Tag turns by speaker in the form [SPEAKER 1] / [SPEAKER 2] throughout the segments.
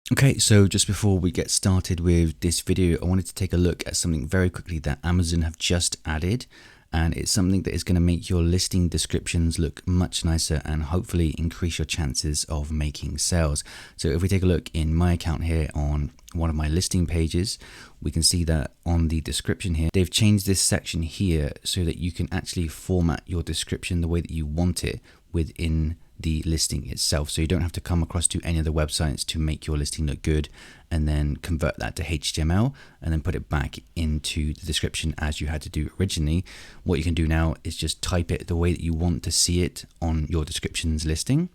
[SPEAKER 1] Okay, so just before we get started with this video, I wanted to take a look at something very quickly that Amazon have just added, and it's something that is going to make your listing descriptions look much nicer and hopefully increase your chances of making sales. So if we take a look in my account here on one of my listing pages, we can see that on the description here, they've changed this section here so that you can actually format your description the way that you want it within the listing itself. So you don't have to come across to any other websites to make your listing look good and then convert that to HTML and then put it back into the description as you had to do originally. What you can do now is just type it the way that you want to see it on your descriptions listing.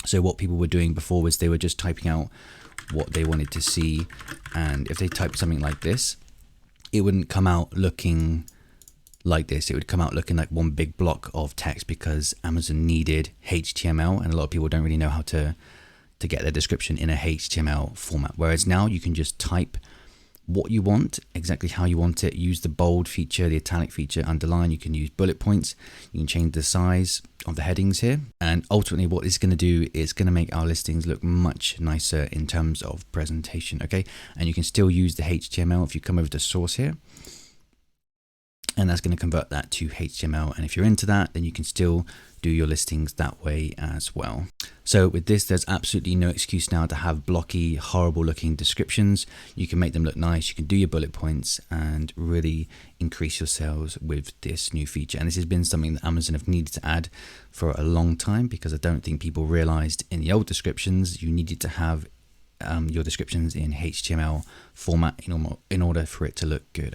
[SPEAKER 1] So what people were doing before was they were just typing out what they wanted to see, and if they typed something like this, it wouldn't come out looking like this. It would come out looking like one big block of text because Amazon needed HTML, and a lot of people don't really know how to get their description in a HTML format. Whereas now you can just type what you want, exactly how you want it. Use the bold feature, the italic feature, underline. You can use bullet points. You can change the size of the headings here. And ultimately what it's going to do is going to make our listings look much nicer in terms of presentation. Okay. And you can still use the HTML if you come over to source here. And that's going to convert that to HTML. And if you're into that, then you can still do your listings that way as well. So with this, there's absolutely no excuse now to have blocky, horrible looking descriptions. You can make them look nice. You can do your bullet points and really increase your sales with this new feature. And this has been something that Amazon have needed to add for a long time, because I don't think people realized in the old descriptions, you needed to have your descriptions in HTML format in order for it to look good.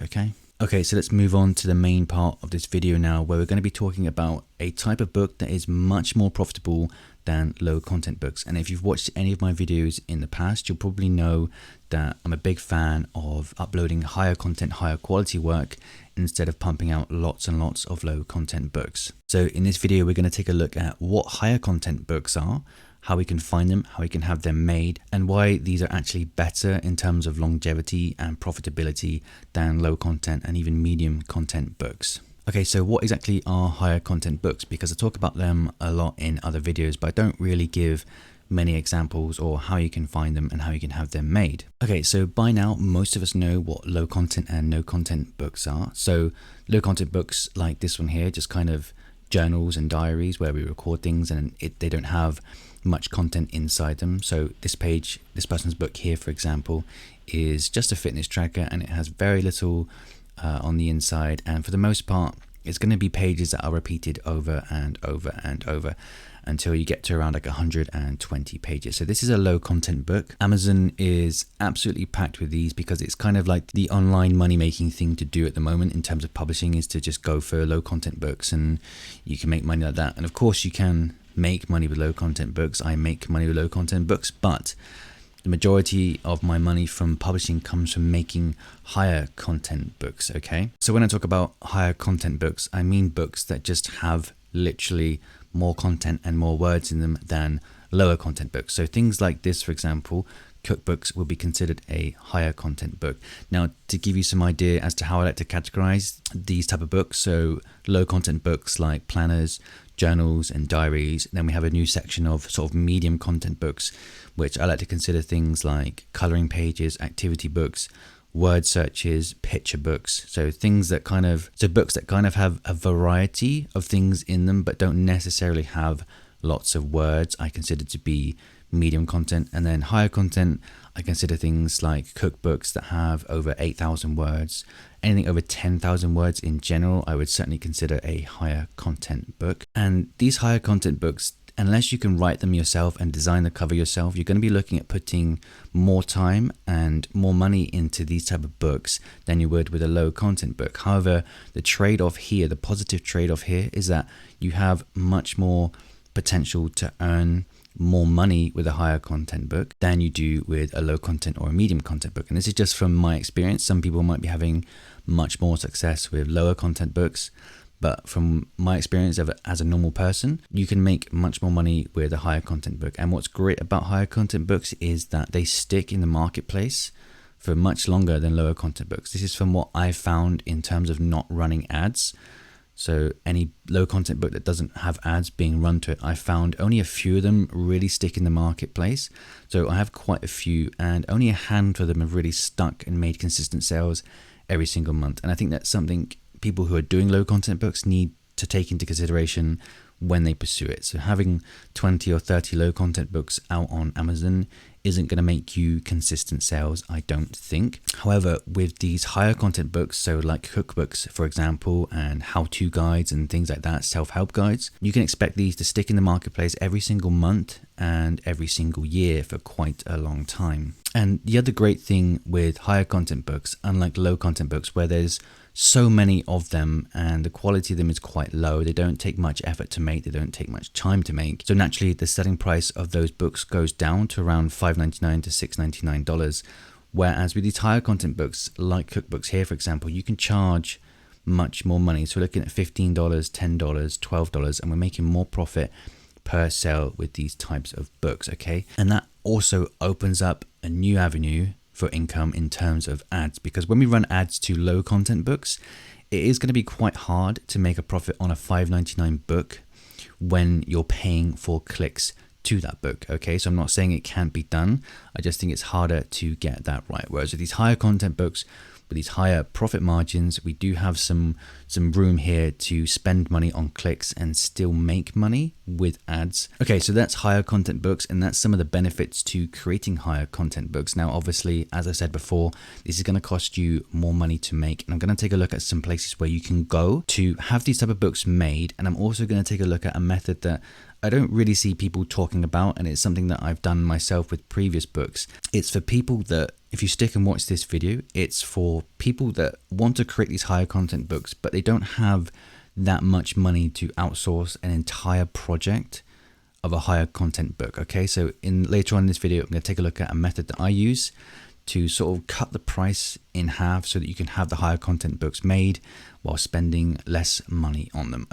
[SPEAKER 1] Okay, so let's move on to the main part of this video now, where we're going to be talking about a type of book that is much more profitable than low content books. And if you've watched any of my videos in the past, you'll probably know that I'm a big fan of uploading higher content, higher quality work instead of pumping out lots and lots of low content books. So in this video, we're going to take a look at what higher content books are, how we can find them, how we can have them made, and why these are actually better in terms of longevity and profitability than low content and even medium content books. Okay, so what exactly are higher content books? Because I talk about them a lot in other videos, but I don't really give many examples or how you can find them and how you can have them made. Okay, so by now, most of us know what low content and no content books are. So low content books like this one here, just kind of journals and diaries where we record things, and they don't have much content inside them. So this page, this person's book here, for example, is just a fitness tracker, and it has very little on the inside. And for the most part, it's going to be pages that are repeated over and over and over until you get to around like 120 pages. So this is a low content book. Amazon is absolutely packed with these because it's kind of like the online money making thing to do at the moment in terms of publishing, is to just go for low content books, and you can make money like that. And of course you can make money with low content books. I make money with low content books, but the majority of my money from publishing comes from making higher content books. Okay, so when I talk about higher content books, I mean books that just have literally more content and more words in them than lower content books. So things like this, for example, cookbooks will be considered a higher content book. Now, to give you some idea as to how I like to categorize these type of books, so low content books like planners, journals and diaries. Then we have a new section of sort of medium content books, which I like to consider things like coloring pages, activity books, word searches, picture books. So books that kind of have a variety of things in them, but don't necessarily have lots of words, I consider to be medium content. And then higher content, I consider things like cookbooks that have over 8,000 words. Anything over 10,000 words in general, I would certainly consider a higher content book. And these higher content books, unless you can write them yourself and design the cover yourself, you're going to be looking at putting more time and more money into these type of books than you would with a low content book. However, the trade-off here, the positive trade-off here, is that you have much more potential to earn more money with a higher content book than you do with a low content or a medium content book. And this is just from my experience. Some people might be having much more success with lower content books, but from my experience as a normal person, you can make much more money with a higher content book. And what's great about higher content books is that they stick in the marketplace for much longer than lower content books. This is from what I've found in terms of not running ads. So any low content book that doesn't have ads being run to it, I found only a few of them really stick in the marketplace. So I have quite a few, and only a handful of them have really stuck and made consistent sales every single month. And I think that's something people who are doing low content books need to take into consideration when they pursue it. So having 20 or 30 low content books out on Amazon isn't going to make you consistent sales, I don't think. However, with these higher content books, so like cookbooks, for example, and how-to guides and things like that, self-help guides, you can expect these to stick in the marketplace every single month and every single year for quite a long time. And the other great thing with higher content books, unlike low content books, where there's so many of them and the quality of them is quite low, they don't take much effort to make, they don't take much time to make, so naturally the selling price of those books goes down to around $5.99 to $6.99. Whereas with these higher content books like cookbooks here, for example, you can charge much more money. So we're looking at $15, $10, $12, and we're making more profit per sale with these types of books. Okay, and that also opens up a new avenue for income in terms of ads, because when we run ads to low content books, it is going to be quite hard to make a profit on a $5.99 book when you're paying for clicks to that book. Okay, so I'm not saying it can't be done, I just think it's harder to get that right. Whereas with these higher content books with these higher profit margins, we do have some room here to spend money on clicks and still make money with ads. Okay, so that's higher content books, and that's some of the benefits to creating higher content books. Now, obviously, as I said before, this is going to cost you more money to make, and I'm going to take a look at some places where you can go to have these type of books made. And I'm also going to take a look at a method that I don't really see people talking about, and it's something that I've done myself with previous books. It's for people that, if you stick and watch this video, it's for people that want to create these higher content books, but they don't have that much money to outsource an entire project of a higher content book. Okay, so later on in this video, I'm going to take a look at a method that I use to sort of cut the price in half so that you can have the higher content books made while spending less money on them.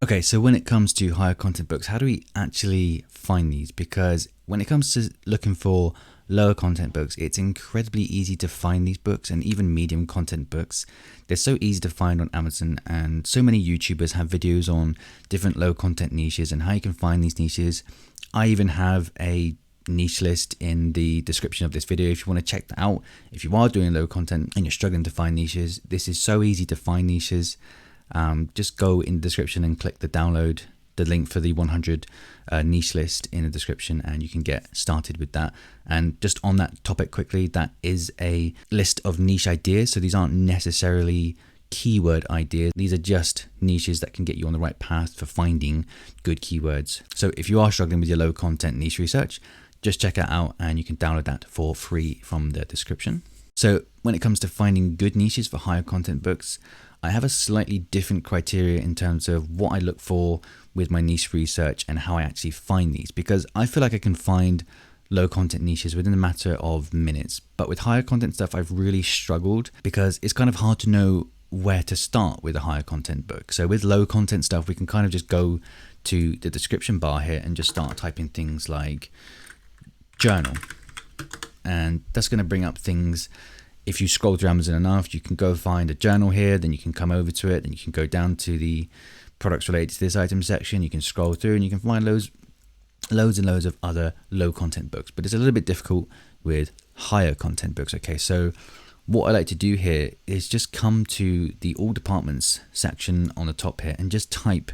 [SPEAKER 1] Okay, so when it comes to higher content books, how do we actually find these? Because when it comes to looking for lower content books, it's incredibly easy to find these books, and even medium content books. They're so easy to find on Amazon, and so many YouTubers have videos on different low content niches and how you can find these niches. I even have a niche list in the description of this video if you want to check that out. If you are doing low content and you're struggling to find niches, this is so easy to find niches. Just go in the description and click the link for the 100 niche list in the description, and you can get started with that. And just on that topic quickly, that is a list of niche ideas. So these aren't necessarily keyword ideas. These are just niches that can get you on the right path for finding good keywords. So if you are struggling with your low content niche research, just check it out, and you can download that for free from the description. So when it comes to finding good niches for higher content books, I have a slightly different criteria in terms of what I look for with my niche research and how I actually find these, because I feel like I can find low content niches within a matter of minutes. But with higher content stuff, I've really struggled because it's kind of hard to know where to start with a higher content book. So with low content stuff, we can kind of just go to the description bar here and just start typing things like journal, and that's going to bring up things. If you scroll through Amazon enough, you can go find a journal here, then you can come over to it, then you can go down to the products related to this item section, you can scroll through and you can find loads and loads of other low content books. But it's a little bit difficult with higher content books. Okay, so what I like to do here is just come to the all departments section on the top here and just type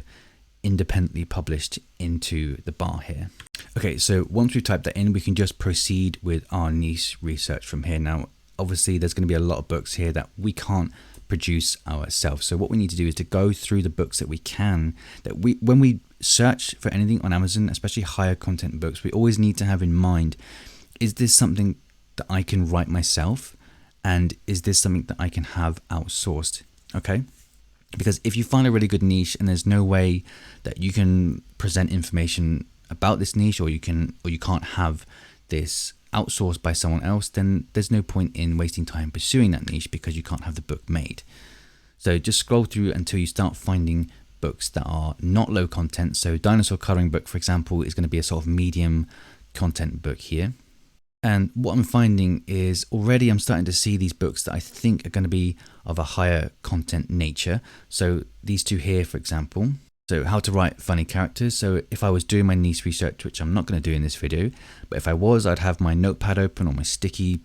[SPEAKER 1] independently published into the bar here. Okay, so once we've typed that in, we can just proceed with our niche research from here. Now, obviously, there's going to be a lot of books here that we can't produce ourselves. So what we need to do is to go through the books that we can, when we search for anything on Amazon, especially higher content books, we always need to have in mind, is this something that I can write myself? And is this something that I can have outsourced? Okay. Because if you find a really good niche and there's no way that you can present information about this niche, or you can't have this outsourced by someone else, then there's no point in wasting time pursuing that niche because you can't have the book made. So just scroll through until you start finding books that are not low content. So dinosaur coloring book, for example, is going to be a sort of medium content book here. And what I'm finding is already I'm starting to see these books that I think are going to be of a higher content nature. So these two here, for example. So how to write funny characters. So if I was doing my niche research, which I'm not going to do in this video, but if I was, I'd have my notepad open or my sticky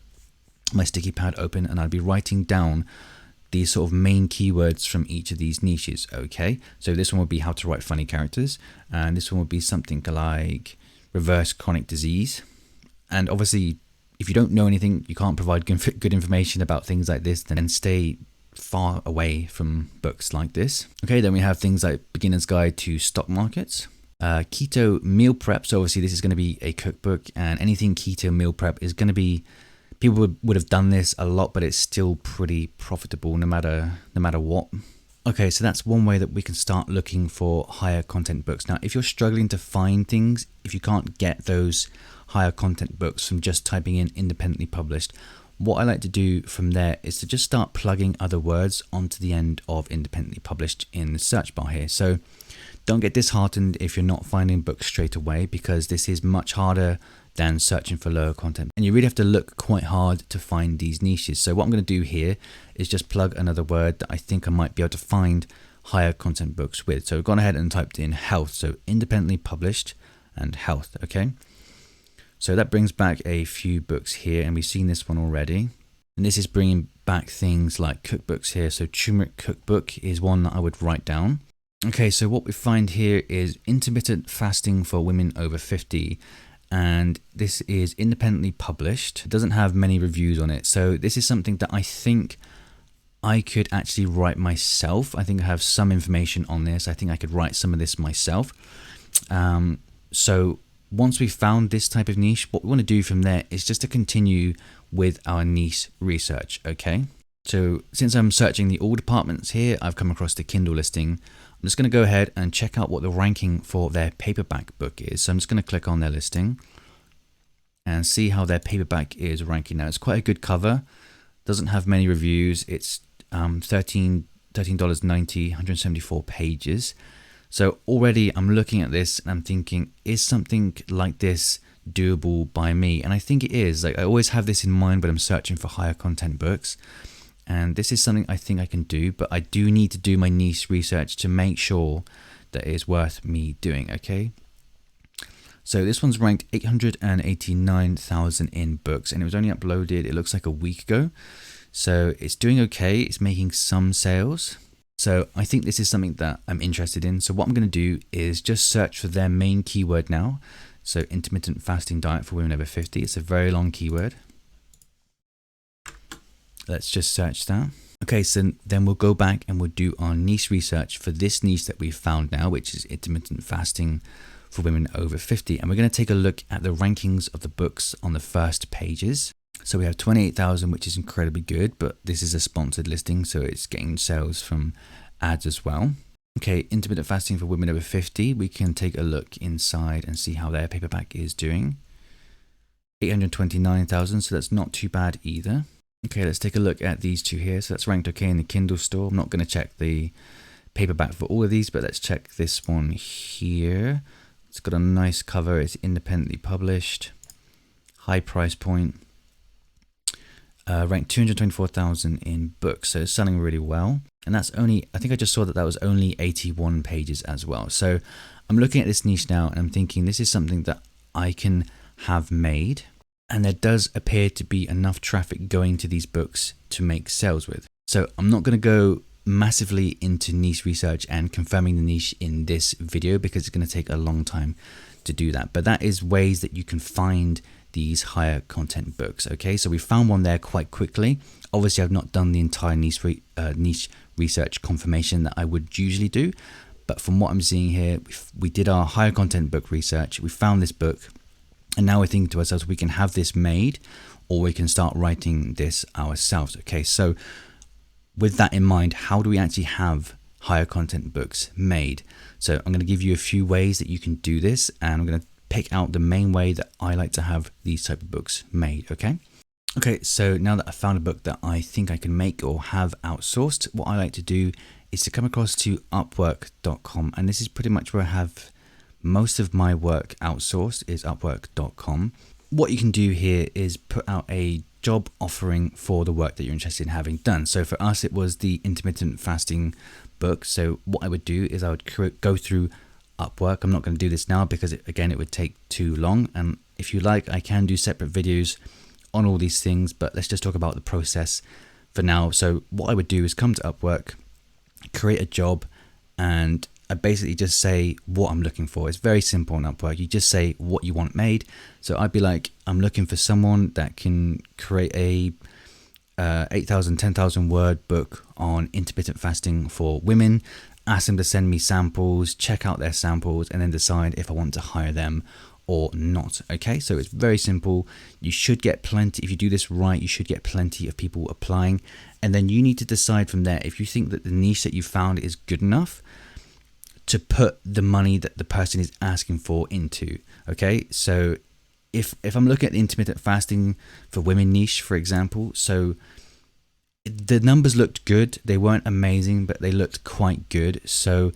[SPEAKER 1] pad open, and I'd be writing down these sort of main keywords from each of these niches. Okay, so this one would be how to write funny characters, and this one would be something like reverse chronic disease. And obviously, if you don't know anything, you can't provide good information about things like this, then stay far away from books like this. Okay, then we have things like Beginner's Guide to Stock Markets, Keto Meal Prep. So obviously this is going to be a cookbook, and anything keto meal prep is going to be, people would have done this a lot, but it's still pretty profitable no matter what. Okay, so that's one way that we can start looking for higher content books. Now, if you're struggling to find things, if you can't get those higher content books from just typing in independently published, what I like to do from there is to just start plugging other words onto the end of independently published in the search bar here. So don't get disheartened if you're not finding books straight away, because this is much harder than searching for lower content. And you really have to look quite hard to find these niches. So what I'm going to do here is just plug another word that I think I might be able to find higher content books with. So I've gone ahead and typed in health. So independently published and health. Okay. So that brings back a few books here, and we've seen this one already. And this is bringing back things like cookbooks here. So turmeric cookbook is one that I would write down. Okay, so what we find here is intermittent fasting for women over 50. And this is independently published. It doesn't have many reviews on it. So this is something that I think I could actually write myself. I think I have some information on this. I think I could write some of this myself. So once we've found this type of niche, what we want to do from there is just to continue with our niche research, okay? So since I'm searching the all departments here, I've come across the Kindle listing. I'm just going to go ahead and check out what the ranking for their paperback book is. So I'm just going to click on their listing and see how their paperback is ranking. Now, it's quite a good cover. Doesn't have many reviews. It's $13.90, 174 pages. So already I'm looking at this and I'm thinking, is something like this doable by me? And I think it is. Like, I always have this in mind when I'm searching for higher content books. And this is something I think I can do, but I do need to do my niche research to make sure that it is worth me doing, okay? So this one's ranked 889,000 in books, and it was only uploaded, it looks like a week ago. So it's doing okay, it's making some sales. So I think this is something that I'm interested in. So what I'm going to do is just search for their main keyword now. So intermittent fasting diet for women over 50. It's a very long keyword. Let's just search that. Okay, so then we'll go back and we'll do our niche research for this niche that we've found now, which is intermittent fasting for women over 50. And we're going to take a look at the rankings of the books on the first pages. So we have 28,000, which is incredibly good, but this is a sponsored listing, so it's getting sales from ads as well. Okay, intermittent fasting for women over 50. We can take a look inside and see how their paperback is doing. 829,000, so that's not too bad either. Okay, let's take a look at these two here. So that's ranked okay in the Kindle store. I'm not going to check the paperback for all of these, but let's check this one here. It's got a nice cover. It's independently published. High price point. Ranked 224,000 in books. So it's selling really well. And that's only, I think I just saw that was only 81 pages as well. So I'm looking at this niche now and I'm thinking this is something that I can have made. And there does appear to be enough traffic going to these books to make sales with. So I'm not going to go massively into niche research and confirming the niche in this video because it's going to take a long time to do that. But that is ways that you can find these higher content books. Okay, so we found one there quite quickly. Obviously, I've not done the entire niche research confirmation that I would usually do. But from what I'm seeing here, we did our higher content book research. We found this book. And now we're thinking to ourselves, we can have this made or we can start writing this ourselves. Okay, so with that in mind, how do we actually have higher content books made? So I'm going to give you a few ways that you can do this, and I'm going to pick out the main way that I like to have these type of books made. Okay, so now that I've found a book that I think I can make or have outsourced, what I like to do is to come across to Upwork.com, and this is pretty much where I have most of my work outsourced, is Upwork.com. what you can do here is put out a job offering for the work that you're interested in having done. So for us, it was the intermittent fasting book. So what I would do is I would go through Upwork. I'm not going to do this now because again, it would take too long. And if you like, I can do separate videos on all these things, but let's just talk about the process for now. So what I would do is come to Upwork, create a job, and I basically just say what I'm looking for. It's very simple on Upwork. You just say what you want made. So I'd be like, I'm looking for someone that can create a 8,000, 10,000 word book on intermittent fasting for women. Ask them to send me samples, check out their samples, and then decide if I want to hire them or not. Okay, so it's very simple. You should get plenty. If you do this right, you should get plenty of people applying. And then you need to decide from there if you think that the niche that you found is good enough to put the money that the person is asking for into. Okay, so if I'm looking at the intermittent fasting for women niche, for example, so the numbers looked good. They weren't amazing, but they looked quite good. So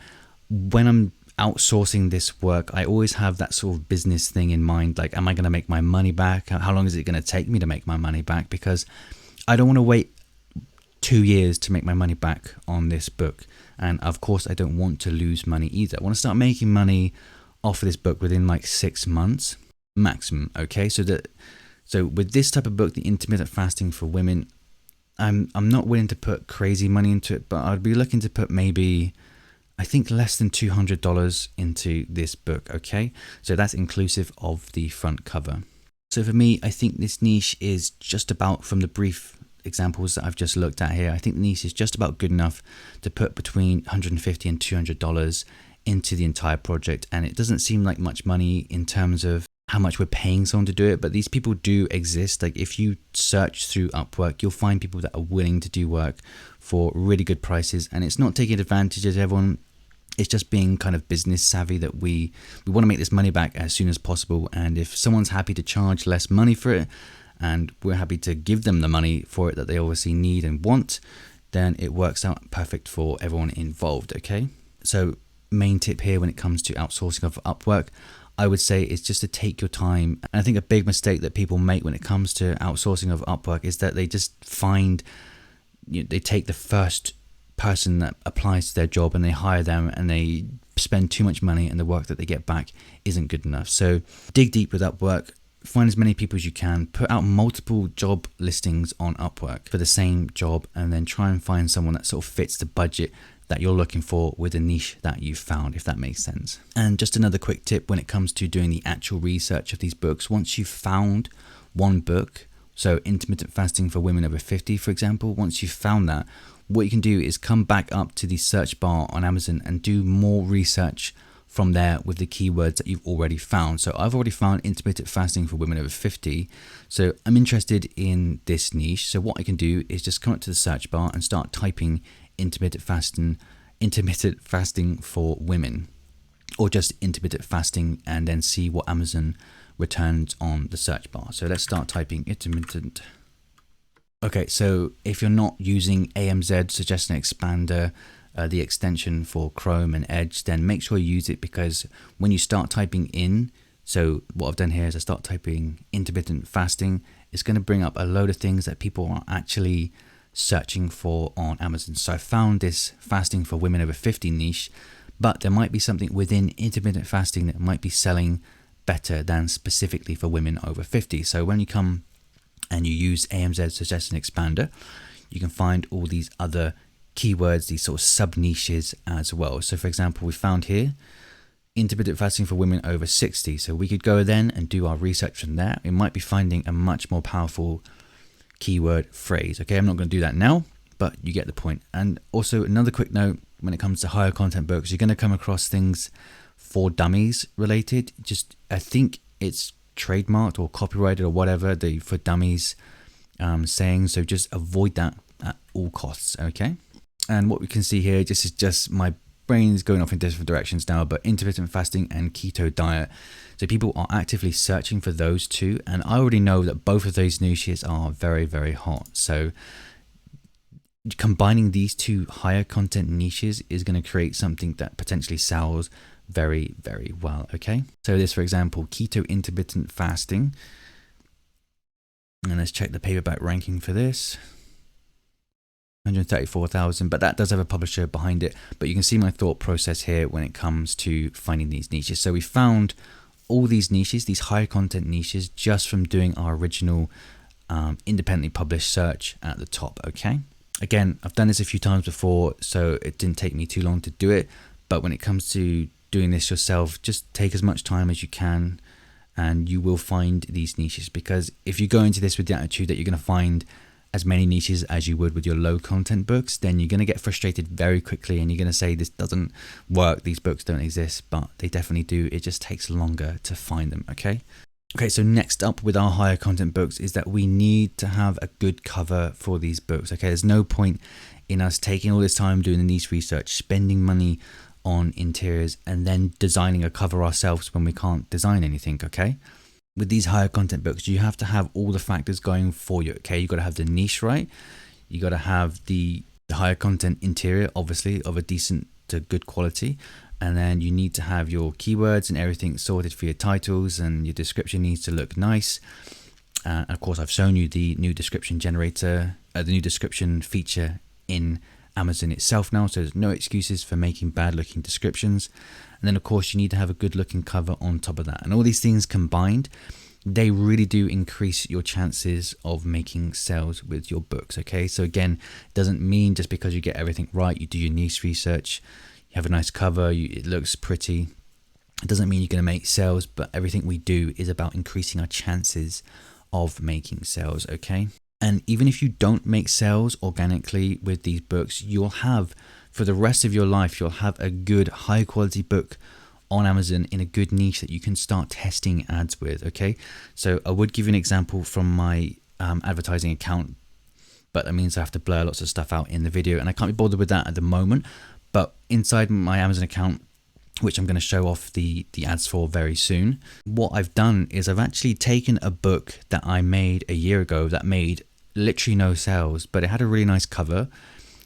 [SPEAKER 1] when I'm outsourcing this work, I always have that sort of business thing in mind. Like, am I going to make my money back? How long is it going to take me to make my money back? Because I don't want to wait 2 years to make my money back on this book. And of course, I don't want to lose money either. I want to start making money off of this book within like 6 months maximum. Okay, so with this type of book, the intermittent fasting for women, I'm not willing to put crazy money into it, but I'd be looking to put maybe, I think, less than $200 into this book. Okay, so that's inclusive of the front cover. So for me, I think this niche is just about, from the brief examples that I've just looked at here, I think the niche is just about good enough to put between $150 and $200 into the entire project. And it doesn't seem like much money in terms of how much we're paying someone to do it, but these people do exist. Like, if you search through Upwork, you'll find people that are willing to do work for really good prices. And it's not taking advantage of everyone. It's just being kind of business savvy, that we want to make this money back as soon as possible. And if someone's happy to charge less money for it, and we're happy to give them the money for it that they obviously need and want, then it works out perfect for everyone involved. Okay, so main tip here when it comes to outsourcing of Upwork, I would say, is just to take your time. And I think a big mistake that people make when it comes to outsourcing of Upwork is that they just find, they take the first person that applies to their job and they hire them, and they spend too much money, and the work that they get back isn't good enough. So dig deep with Upwork. Find as many people as you can, put out multiple job listings on Upwork for the same job, and then try and find someone that sort of fits the budget that you're looking for with a niche that you've found, if that makes sense. And just another quick tip when it comes to doing the actual research of these books, once you've found one book, so intermittent fasting for women over 50, for example, once you've found that, what you can do is come back up to the search bar on Amazon and do more research from there with the keywords that you've already found. So I've already found intermittent fasting for women over 50. So I'm interested in this niche. So what I can do is just come up to the search bar and start typing intermittent fasting for women, or just intermittent fasting, and then see what Amazon returns on the search bar. So let's start typing intermittent. Okay, so if you're not using AMZ Suggestion Expander, the extension for Chrome and Edge, then make sure you use it, because when you start typing in, so what I've done here is I start typing intermittent fasting, it's going to bring up a load of things that people are actually searching for on Amazon. So I found this fasting for women over 50 niche, but there might be something within intermittent fasting that might be selling better than specifically for women over 50. So when you come and you use AMZ Suggestion Expander, you can find all these other keywords, these sort of sub niches as well. So for example, we found here intermittent fasting for women over 60. So we could go then and do our research from there. We might be finding a much more powerful keyword phrase. Okay, I'm not going to do that now, but you get the point. And also another quick note, when it comes to higher content books, you're going to come across things for dummies related. Just, I think it's trademarked or copyrighted or whatever, the for dummies saying. So just avoid that at all costs. Okay. And what we can see here, this is just my brain's going off in different directions now, but intermittent fasting and keto diet. So people are actively searching for those two. And I already know that both of those niches are very, very hot. So combining these two higher content niches is going to create something that potentially sells very, very well. Okay. So this, for example, keto intermittent fasting. And let's check the paperback ranking for this. 134,000, but that does have a publisher behind it. But you can see my thought process here when it comes to finding these niches. So we found all these niches, these higher content niches, just from doing our original independently published search at the top. Okay. Again, I've done this a few times before, so it didn't take me too long to do it. But when it comes to doing this yourself, just take as much time as you can, and you will find these niches. Because if you go into this with the attitude that you're going to find as many niches as you would with your low content books, then you're going to get frustrated very quickly, and you're going to say this doesn't work, these books don't exist, but they definitely do. It just takes longer to find them. Okay, so next up with our higher content books is that we need to have a good cover for these books. Okay, there's no point in us taking all this time doing the niche research, spending money on interiors, and then designing a cover ourselves when we can't design anything. Okay, with these higher content books, you have to have all the factors going for you. Okay, you got to have the niche right, you got to have the higher content interior, obviously of a decent to good quality, and then you need to have your keywords and everything sorted for your titles, and your description needs to look nice. Of course, I've shown you the new description generator, the new description feature in Amazon itself now, so there's no excuses for making bad looking descriptions. And then of course you need to have a good looking cover on top of that, and all these things combined, they really do increase your chances of making sales with your books. Okay, so again, it doesn't mean just because you get everything right, you do your niche research, you have a nice cover, it looks pretty, it doesn't mean you're going to make sales. But everything we do is about increasing our chances of making sales. Okay, and even if you don't make sales organically with these books, you'll have, for the rest of your life, you'll have a good high quality book on Amazon in a good niche that you can start testing ads with. Okay, so I would give you an example from my advertising account, but that means I have to blur lots of stuff out in the video, and I can't be bothered with that at the moment. But inside my Amazon account, which I'm going to show off the ads for very soon, what I've done is I've actually taken a book that I made a year ago that made literally no sales, but it had a really nice cover,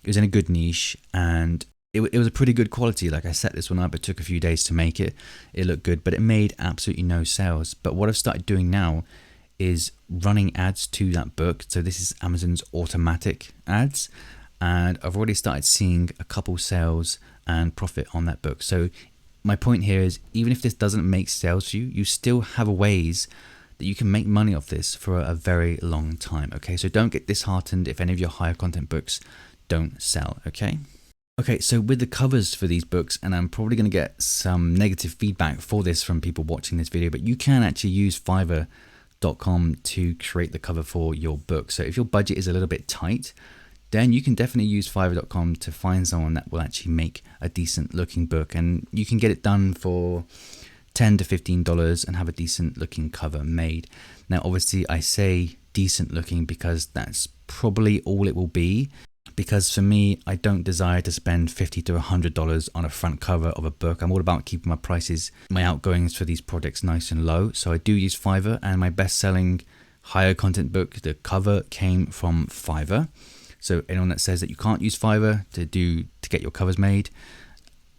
[SPEAKER 1] it was in a good niche, and it was a pretty good quality. Like, I set this one up, it took a few days to make it, it looked good, but it made absolutely no sales. But what I've started doing now is running ads to that book. So this is Amazon's automatic ads, and I've already started seeing a couple sales and profit on that book. So my point here is, even if this doesn't make sales for you, you still have ways that you can make money off this for a very long time. Okay, so don't get disheartened if any of your higher content books don't sell. Okay, so with the covers for these books, and I'm probably going to get some negative feedback for this from people watching this video, but you can actually use Fiverr.com to create the cover for your book. So if your budget is a little bit tight, then you can definitely use Fiverr.com to find someone that will actually make a decent looking book, and you can get it done for $10 to $15 and have a decent looking cover made. Now, obviously I say decent looking because that's probably all it will be, because for me, I don't desire to spend $50 to $100 on a front cover of a book. I'm all about keeping my prices, my outgoings for these projects nice and low. So I do use Fiverr, and my best selling higher content book, the cover came from Fiverr. So anyone that says that you can't use Fiverr to get your covers made,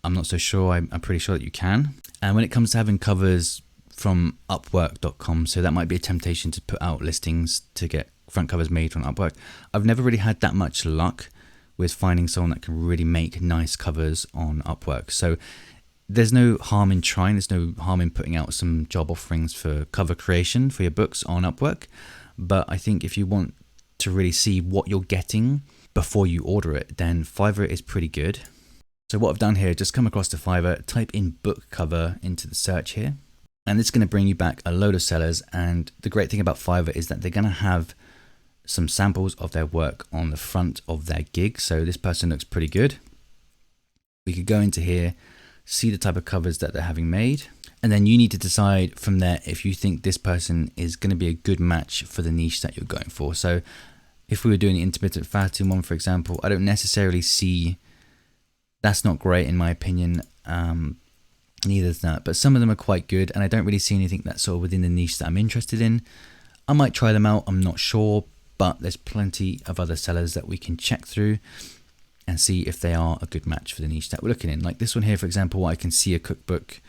[SPEAKER 1] I'm not so sure. I'm pretty sure that you can. And when it comes to having covers from Upwork.com, so that might be a temptation to put out listings to get front covers made from Upwork. I've never really had that much luck with finding someone that can really make nice covers on Upwork. So there's no harm in trying. There's no harm in putting out some job offerings for cover creation for your books on Upwork. But I think if you want to really see what you're getting before you order it, then Fiverr is pretty good. So what I've done here, just come across to Fiverr, type in book cover into the search here, and it's going to bring you back a load of sellers. And the great thing about Fiverr is that they're going to have some samples of their work on the front of their gig. So this person looks pretty good. We could go into here, see the type of covers that they're having made, and then you need to decide from there if you think this person is going to be a good match for the niche that you're going for. So if we were doing the intermittent fasting one, for example, I don't necessarily see, that's not great in my opinion. Neither is that, but some of them are quite good, and I don't really see anything that's sort of within the niche that I'm interested in. I might try them out, I'm not sure, but there's plenty of other sellers that we can check through and see if they are a good match for the niche that we're looking in. Like this one here, for example, I can see a cookbook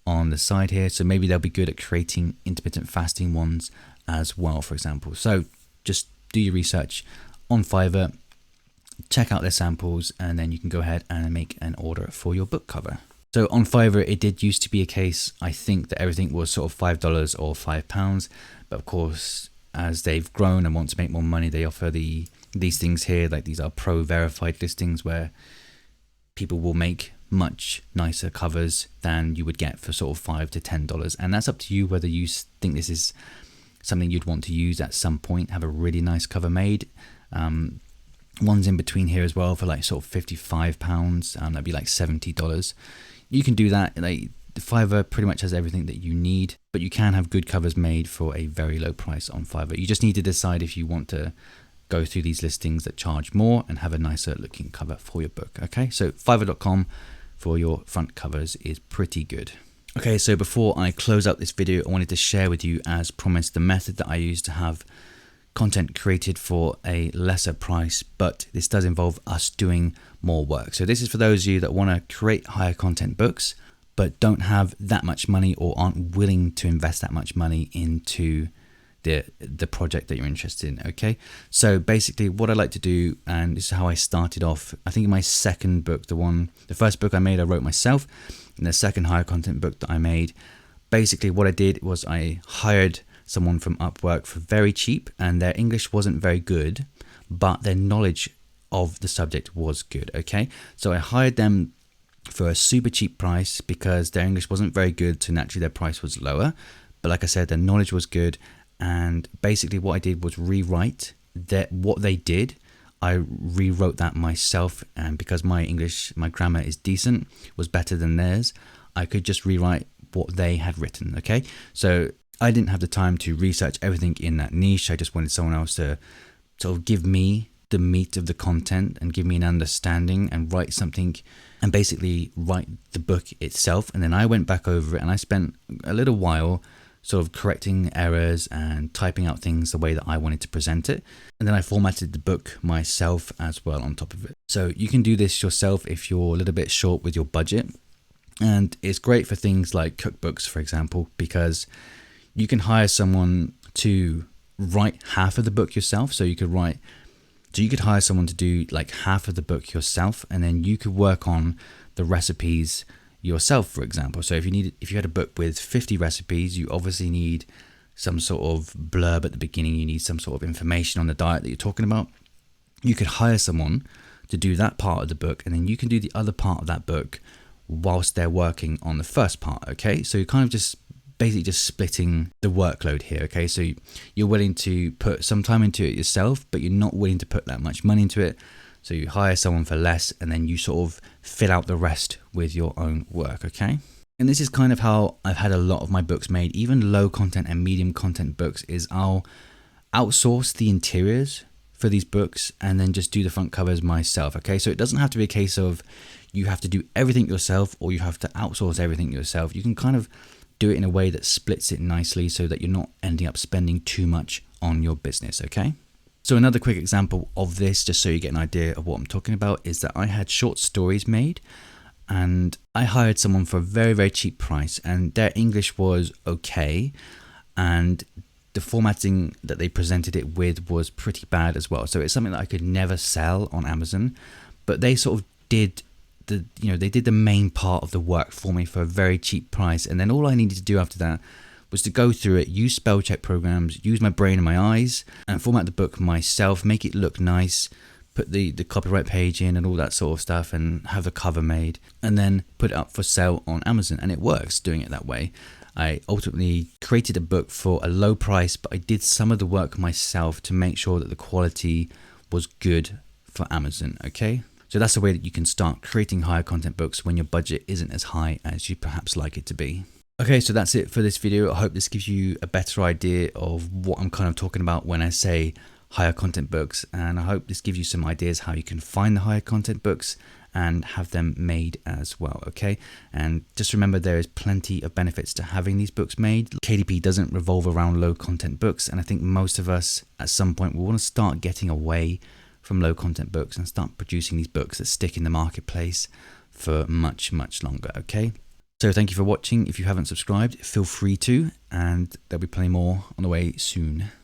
[SPEAKER 1] on the side here, so maybe they'll be good at creating intermittent fasting ones as well, for example. So just do your research on Fiverr, check out their samples, and then you can go ahead and make an order for your book cover. So on Fiverr, it did used to be a case, I think, that everything was sort of $5 or £5. But of course, as they've grown and want to make more money, they offer these things here. Like, these are pro verified listings where people will make much nicer covers than you would get for sort of $5 to $10. And that's up to you whether you think this is something you'd want to use at some point, have a really nice cover made. One's in between here as well for like sort of £55. That'd be like $70. You can do that. Like, Fiverr pretty much has everything that you need, but you can have good covers made for a very low price on Fiverr. You just need to decide if you want to go through these listings that charge more and have a nicer looking cover for your book. Okay, so fiverr.com for your front covers is pretty good. Okay, so before I close out this video, I wanted to share with you, as promised, the method that I use to have content created for a lesser price, but this does involve us doing more work. So this is for those of you that want to create higher content books, but don't have that much money or aren't willing to invest that much money into the project that you're interested in. Okay, so basically what I like to do, and this is how I started off, I think in my second book, the first book I made I wrote myself, and the second higher content book that I made, basically what I did was I hired someone from Upwork for very cheap, and their English wasn't very good, but their knowledge of the subject was good. Okay, so I hired them for a super cheap price because their English wasn't very good, so naturally their price was lower, but like I said, their knowledge was good. And basically what I did was rewrite what they did. I rewrote that myself, and because my English, my grammar is decent, was better than theirs, I could just rewrite what they had written. Okay, so I didn't have the time to research everything in that niche. I just wanted someone else to sort of give me the meat of the content and give me an understanding and write something, and basically write the book itself. And then I went back over it and I spent a little while sort of correcting errors and typing out things the way that I wanted to present it. And then I formatted the book myself as well on top of it. So you can do this yourself if you're a little bit short with your budget. And it's great for things like cookbooks, for example, because you can hire someone to write half of the book yourself. So you could hire someone to do like half of the book yourself, and then you could work on the recipes yourself, for example. So if you had a book with 50 recipes, you obviously need some sort of blurb at the beginning, you need some sort of information on the diet that you're talking about. You could hire someone to do that part of the book, and then you can do the other part of that book whilst they're working on the first part. Okay, so you're kind of just basically just splitting the workload here. Okay, so you're willing to put some time into it yourself, but you're not willing to put that much money into it. So you hire someone for less, and then you sort of fill out the rest with your own work. Okay, and this is kind of how I've had a lot of my books made. Even low content and medium content books, is I'll outsource the interiors for these books and then just do the front covers myself. Okay, so it doesn't have to be a case of you have to do everything yourself or you have to outsource everything yourself. You can kind of do it in a way that splits it nicely so that you're not ending up spending too much on your business. Okay, so another quick example of this, just so you get an idea of what I'm talking about, is that I had short stories made and I hired someone for a very, very cheap price, and their English was okay, and the formatting that they presented it with was pretty bad as well. So it's something that I could never sell on Amazon, but they sort of did they did the main part of the work for me for a very cheap price. And then all I needed to do after that was to go through it, use spell check programs, use my brain and my eyes, and format the book myself, make it look nice, put the copyright page in and all that sort of stuff, and have the cover made, and then put it up for sale on Amazon. And it works doing it that way. I ultimately created a book for a low price, but I did some of the work myself to make sure that the quality was good for Amazon. Okay, so that's the way that you can start creating higher content books when your budget isn't as high as you perhaps like it to be. Okay, so that's it for this video. I hope this gives you a better idea of what I'm kind of talking about when I say higher content books, and I hope this gives you some ideas how you can find the higher content books and have them made as well. Okay, and just remember, there is plenty of benefits to having these books made. KDP doesn't revolve around low content books, and I think most of us at some point will want to start getting away from low content books and start producing these books that stick in the marketplace for much, much longer. Okay, so thank you for watching. If you haven't subscribed, feel free to, and there'll be plenty more on the way soon.